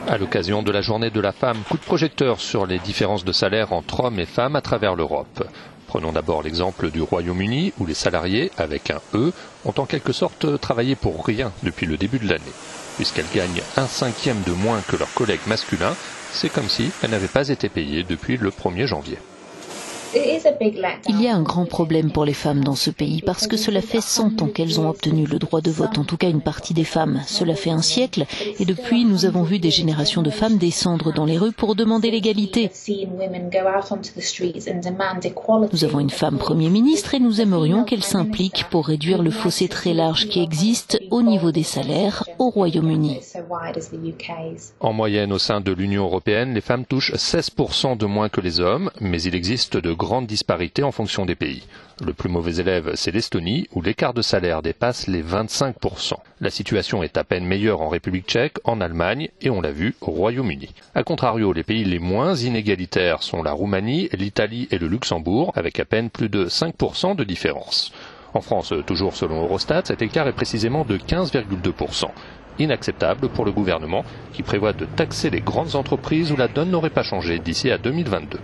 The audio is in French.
À l'occasion de la journée de la femme, coup de projecteur sur les différences de salaire entre hommes et femmes à travers l'Europe. Prenons d'abord l'exemple du Royaume-Uni où les salariés, avec un E, ont en quelque sorte travaillé pour rien depuis le début de l'année. Puisqu'elles gagnent 1/5 de moins que leurs collègues masculins, c'est comme si elles n'avaient pas été payées depuis le 1er janvier. Il y a un grand problème pour les femmes dans ce pays parce que cela fait 100 ans qu'elles ont obtenu le droit de vote, en tout cas une partie des femmes. Cela fait un siècle et depuis nous avons vu des générations de femmes descendre dans les rues pour demander l'égalité. Nous avons une femme Premier ministre et nous aimerions qu'elle s'implique pour réduire le fossé très large qui existe au niveau des salaires au Royaume-Uni. En moyenne, au sein de l'Union européenne, les femmes touchent 16% de moins que les hommes, mais il existe de grandes disparités en fonction des pays. Le plus mauvais élève, c'est l'Estonie, où l'écart de salaire dépasse les 25%. La situation est à peine meilleure en République tchèque, en Allemagne et on l'a vu au Royaume-Uni. A contrario, les pays les moins inégalitaires sont la Roumanie, l'Italie et le Luxembourg, avec à peine plus de 5% de différence. En France, toujours selon Eurostat, cet écart est précisément de 15,2%. Inacceptable pour le gouvernement qui prévoit de taxer les grandes entreprises où la donne n'aurait pas changé d'ici à 2022.